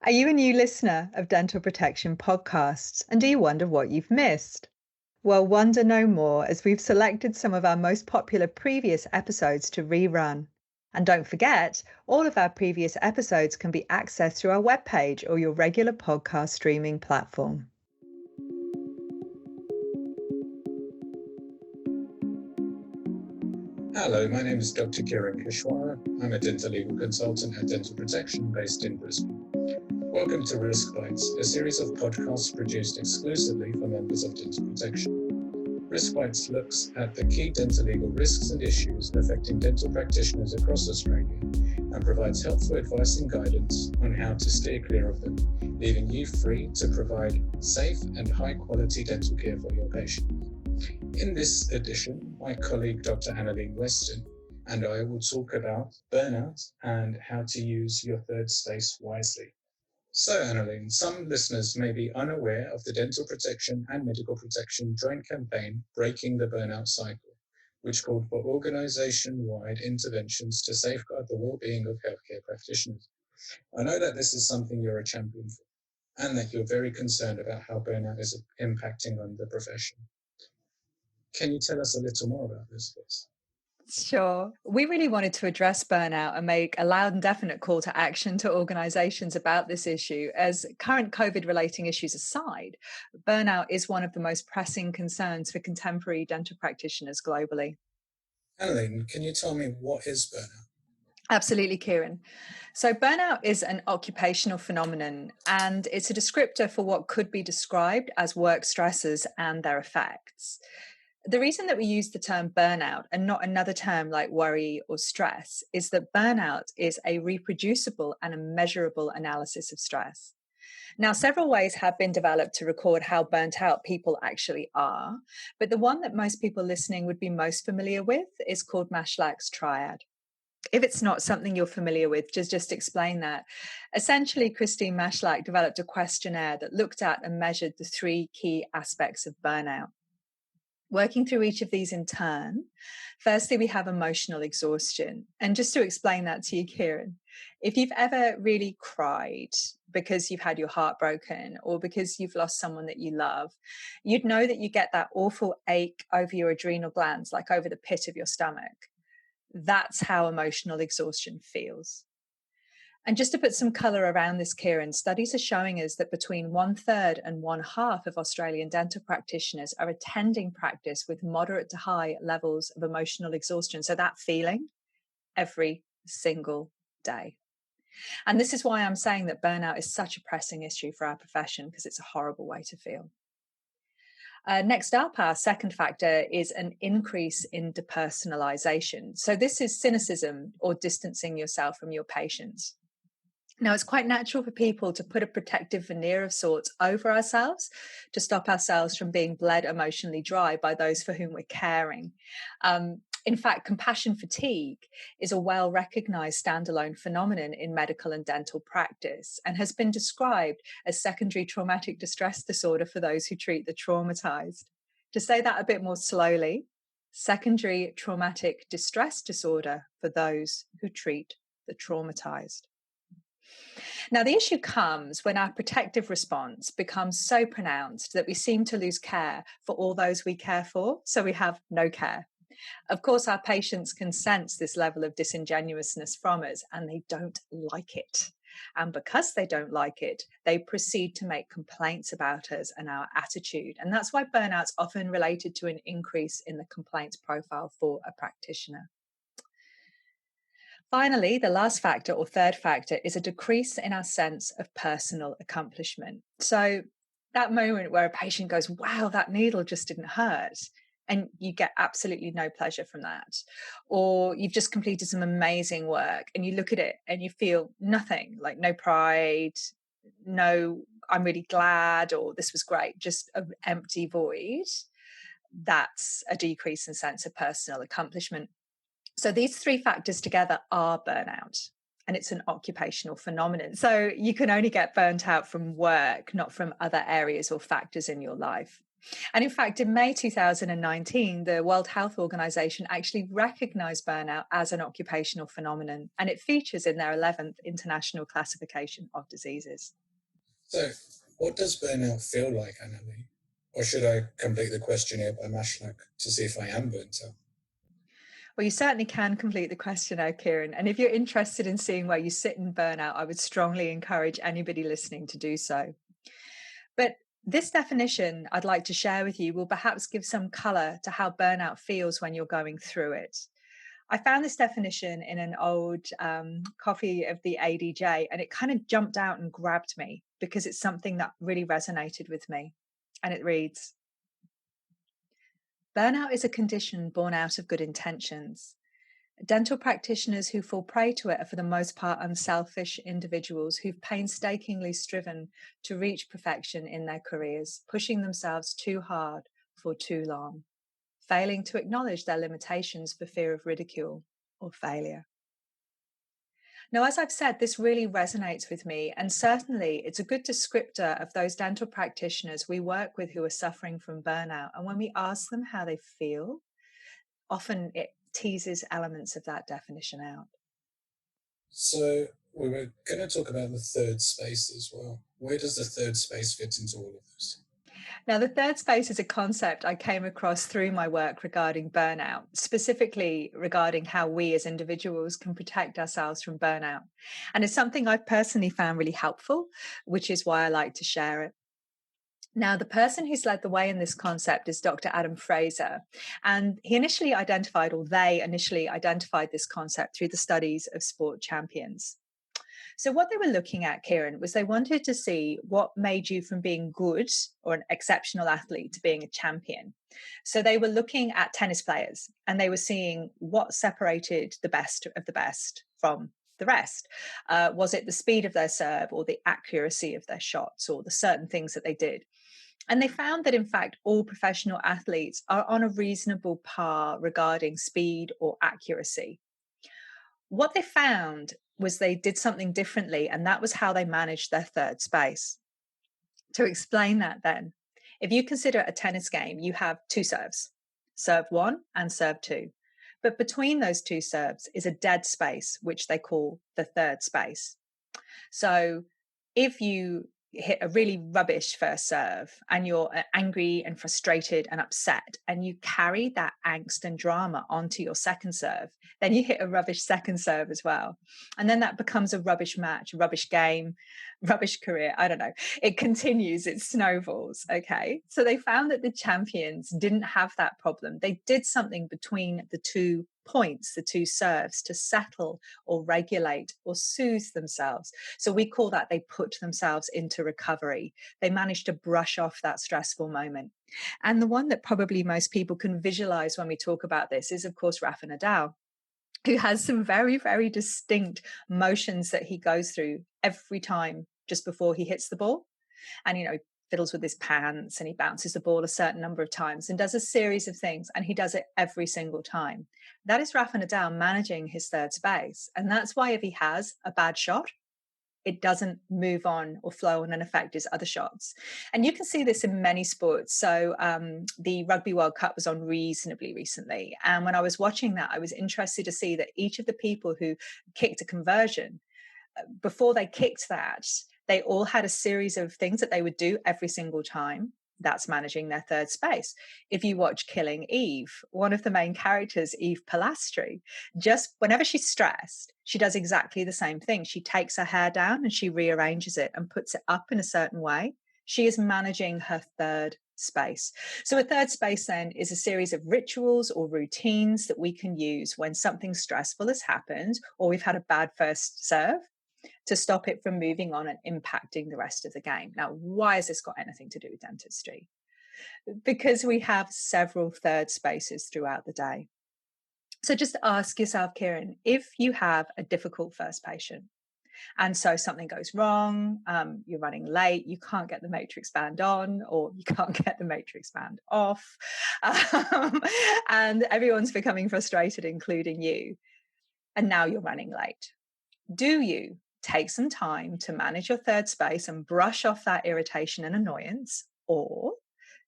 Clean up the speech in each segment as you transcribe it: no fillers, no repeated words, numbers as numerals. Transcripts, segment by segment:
Are you a new listener of Dental Protection podcasts and do you wonder what you've missed? Well, wonder no more as we've selected some of our most popular previous episodes to rerun. And don't forget, all of our previous episodes can be accessed through our webpage or your regular podcast streaming platform. Hello, my name is Dr. Kiran Keshwara. I'm a dental legal consultant at Dental Protection based in Brisbane. Welcome to RiskBites, a series of podcasts produced exclusively for members of Dental Protection. RiskBites looks at the key dental legal risks and issues affecting dental practitioners across Australia and provides helpful advice and guidance on how to steer clear of them, leaving you free to provide safe and high-quality dental care for your patients. In this edition, my colleague Dr. Annalene Weston and I will talk about burnout and how to use your third space wisely. So, Annalene, some listeners may be unaware of the Dental Protection and Medical Protection joint campaign, Breaking the Burnout Cycle, which called for organisation-wide interventions to safeguard the well-being of healthcare practitioners. I know that this is something you're a champion for, and that you're very concerned about how burnout is impacting on the profession. Can you tell us a little more about this, please? Sure. We really wanted to address burnout and make a loud and definite call to action to organisations about this issue. As current COVID-relating issues aside, burnout is one of the most pressing concerns for contemporary dental practitioners globally. Annalene, can you tell me what is burnout? Absolutely, Kiran. So burnout is an occupational phenomenon, and it's a descriptor for what could be described as work stresses and their effects. The reason that we use the term burnout and not another term like worry or stress is that burnout is a reproducible and a measurable analysis of stress. Now, several ways have been developed to record how burnt out people actually are, but the one that most people listening would be most familiar with is called Mashlak's triad. If it's not something you're familiar with, just explain that. Essentially, Christine Mashlak developed a questionnaire that looked at and measured the three key aspects of burnout. Working through each of these in turn, firstly, we have emotional exhaustion. And just to explain that to you, Kiran, if you've ever really cried because you've had your heart broken or because you've lost someone that you love, you'd know that you get that awful ache over your adrenal glands, like over the pit of your stomach. That's how emotional exhaustion feels. And just to put some colour around this, Kiran, studies are showing us that between 1/3 and 1/2 of Australian dental practitioners are attending practice with moderate to high levels of emotional exhaustion. So that feeling every single day. And this is why I'm saying that burnout is such a pressing issue for our profession, because it's a horrible way to feel. Next up, our second factor is an increase in depersonalization. So this is cynicism or distancing yourself from your patients. Now, it's quite natural for people to put a protective veneer of sorts over ourselves to stop ourselves from being bled emotionally dry by those for whom we're caring. In fact, compassion fatigue is a well-recognized standalone phenomenon in medical and dental practice and has been described as secondary traumatic distress disorder for those who treat the traumatized. To say that a bit more slowly, secondary traumatic distress disorder for those who treat the traumatized. Now, the issue comes when our protective response becomes so pronounced that we seem to lose care for all those we care for, so we have no care. Of course, our patients can sense this level of disingenuousness from us, and they don't like it. And because they don't like it, they proceed to make complaints about us and our attitude. And that's why burnout's often related to an increase in the complaints profile for a practitioner. Finally, the last factor or third factor is a decrease in our sense of personal accomplishment. So that moment where a patient goes, wow, that needle just didn't hurt, and you get absolutely no pleasure from that. Or you've just completed some amazing work and you look at it and you feel nothing, like no pride, no, I'm really glad, or this was great, just an empty void. That's a decrease in sense of personal accomplishment. So these three factors together are burnout, and it's an occupational phenomenon. So you can only get burnt out from work, not from other areas or factors in your life. And in fact, in May 2019, the World Health Organization actually recognized burnout as an occupational phenomenon, and it features in their 11th International Classification of Diseases. So, what does burnout feel like, Annalene? Or should I complete the questionnaire by Mashlak to see if I am burnt out? Well, you certainly can complete the questionnaire, Kiran. And if you're interested in seeing where you sit in burnout, I would strongly encourage anybody listening to do so. But this definition I'd like to share with you will perhaps give some color to how burnout feels when you're going through it. I found this definition in an old copy of the ADJ, and it kind of jumped out and grabbed me because it's something that really resonated with me. And it reads, burnout is a condition born out of good intentions. Dental practitioners who fall prey to it are for the most part unselfish individuals who've painstakingly striven to reach perfection in their careers, pushing themselves too hard for too long, failing to acknowledge their limitations for fear of ridicule or failure. Now, as I've said, this really resonates with me, and certainly it's a good descriptor of those dental practitioners we work with who are suffering from burnout. And when we ask them how they feel, often it teases elements of that definition out. So, we were going to talk about the third space as well. Where does the third space fit into all of this? Now, the third space is a concept I came across through my work regarding burnout, specifically regarding how we as individuals can protect ourselves from burnout. And it's something I've personally found really helpful, which is why I like to share it. Now, the person who's led the way in this concept is Dr. Adam Fraser. And they initially identified this concept through the studies of sport champions. So what they were looking at, Kiran, was they wanted to see what made you from being good or an exceptional athlete to being a champion. So they were looking at tennis players and they were seeing what separated the best of the best from the rest. Was it the speed of their serve or the accuracy of their shots or the certain things that they did? And they found that, in fact, all professional athletes are on a reasonable par regarding speed or accuracy. What they found was they did something differently, and that was how they managed their third space. To explain that then, if you consider a tennis game, you have two serves, serve one and serve two. But between those two serves is a dead space, which they call the third space. So if you hit a really rubbish first serve and you're angry and frustrated and upset and you carry that angst and drama onto your second serve, then you hit a rubbish second serve as well. And then that becomes a rubbish match, rubbish game, rubbish career. I don't know. It continues, it snowballs. Okay. So they found that the champions didn't have that problem. They did something between the 2 points, the 2 serves, to settle or regulate or soothe themselves. So we call that they put themselves into recovery. They managed to brush off that stressful moment. And the one that probably most people can visualize when we talk about this is, of course, Rafa Nadal, who has some very, very distinct motions that he goes through every time just before he hits the ball. And, fiddles with his pants and he bounces the ball a certain number of times and does a series of things, and he does it every single time. That is Rafa Nadal managing his third space. And that's why if he has a bad shot, it doesn't move on or flow on and affect his other shots. And you can see this in many sports. So the Rugby World Cup was on reasonably recently. And when I was watching that, I was interested to see that each of the people who kicked a conversion, before they kicked that, they all had a series of things that they would do every single time. That's managing their third space. If you watch Killing Eve, one of the main characters, Eve Pilastri, just whenever she's stressed, she does exactly the same thing. She takes her hair down and she rearranges it and puts it up in a certain way. She is managing her third space. So a third space then is a series of rituals or routines that we can use when something stressful has happened or we've had a bad first serve, to stop it from moving on and impacting the rest of the game. Now, why has this got anything to do with dentistry? Because we have several third spaces throughout the day. So just ask yourself, Kiran, if you have a difficult first patient, and so something goes wrong, you're running late, you can't get the matrix band on, or you can't get the matrix band off, and everyone's becoming frustrated, including you, and now you're running late. Do you take some time to manage your third space and brush off that irritation and annoyance? Or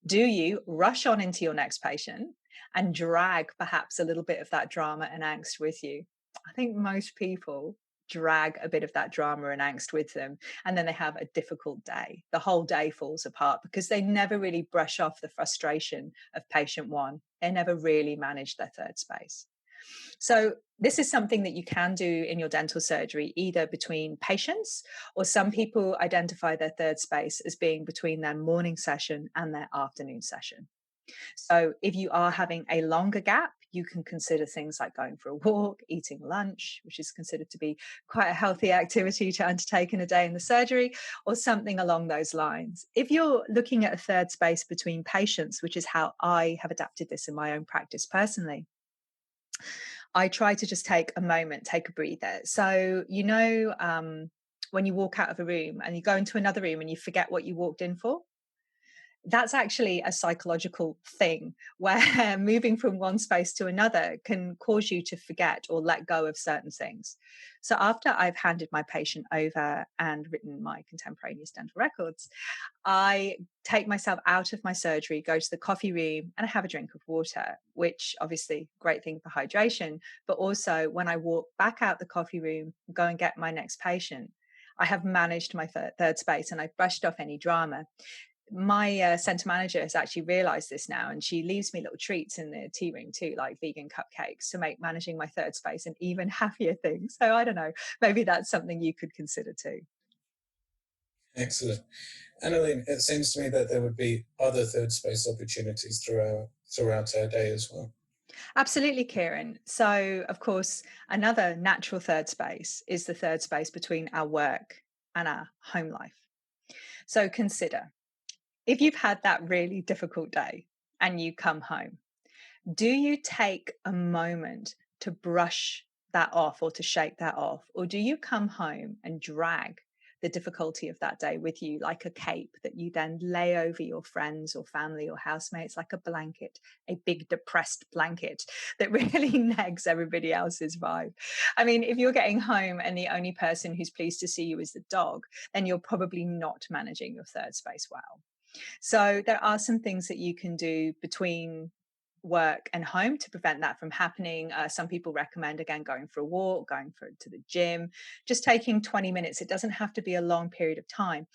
Do you rush on into your next patient and drag perhaps a little bit of that drama and angst with you? I think most people drag a bit of that drama and angst with them, and then they have a difficult day. The whole day falls apart because they never really brush off the frustration of patient one. They never really manage their third space. So this is something that you can do in your dental surgery, either between patients, or some people identify their third space as being between their morning session and their afternoon session. So if you are having a longer gap, you can consider things like going for a walk, eating lunch, which is considered to be quite a healthy activity to undertake in a day in the surgery, or something along those lines. If you're looking at a third space between patients, which is how I have adapted this in my own practice personally, I try to just take a moment, take a breather. So, when you walk out of a room and you go into another room and you forget what you walked in for, that's actually a psychological thing where moving from one space to another can cause you to forget or let go of certain things. So after I've handed my patient over and written my contemporaneous dental records, I take myself out of my surgery, go to the coffee room, and I have a drink of water, which obviously great thing for hydration. But also when I walk back out the coffee room, go and get my next patient, I have managed my third space and I've brushed off any drama. My center manager has actually realized this now, and she leaves me little treats in the tea room too, like vegan cupcakes, to make managing my third space an even happier thing. So I don't know, maybe that's something you could consider too. Excellent. Annalene, it seems to me that there would be other third space opportunities throughout our day as well. Absolutely, Kiran. So, of course, another natural third space is the third space between our work and our home life. So consider, if you've had that really difficult day and you come home, do you take a moment to brush that off or to shake that off? Or do you come home and drag the difficulty of that day with you like a cape that you then lay over your friends or family or housemates like a blanket, a big depressed blanket that really negs everybody else's vibe? I mean, if you're getting home and the only person who's pleased to see you is the dog, then you're probably not managing your third space well. So there are some things that you can do between work and home to prevent that from happening. Some people recommend, again, going for a walk, to the gym, just taking 20 minutes. It doesn't have to be a long period of time.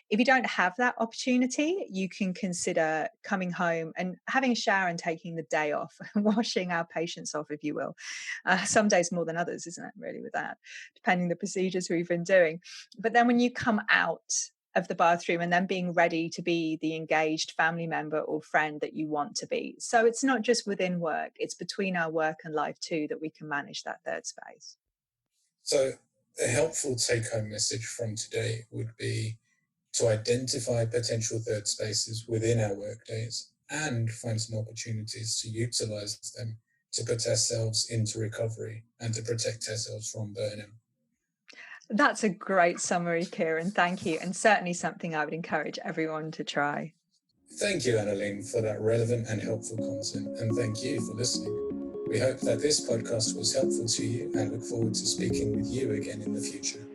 If you don't have that opportunity, you can consider coming home and having a shower and taking the day off, washing our patients off, if you will. Some days more than others, isn't it, really, with that, depending the procedures we've been doing. But then when you come out of the bathroom and then being ready to be the engaged family member or friend that you want to be. So it's not just within work, it's between our work and life too that we can manage that third space. So a helpful take-home message from today would be to identify potential third spaces within our workdays and find some opportunities to utilize them to put ourselves into recovery and to protect ourselves from burnout. That's a great summary, Kiran. Thank you. And certainly something I would encourage everyone to try. Thank you, Annalene, for that relevant and helpful content, and thank you for listening. We hope that this podcast was helpful to you and look forward to speaking with you again in the future.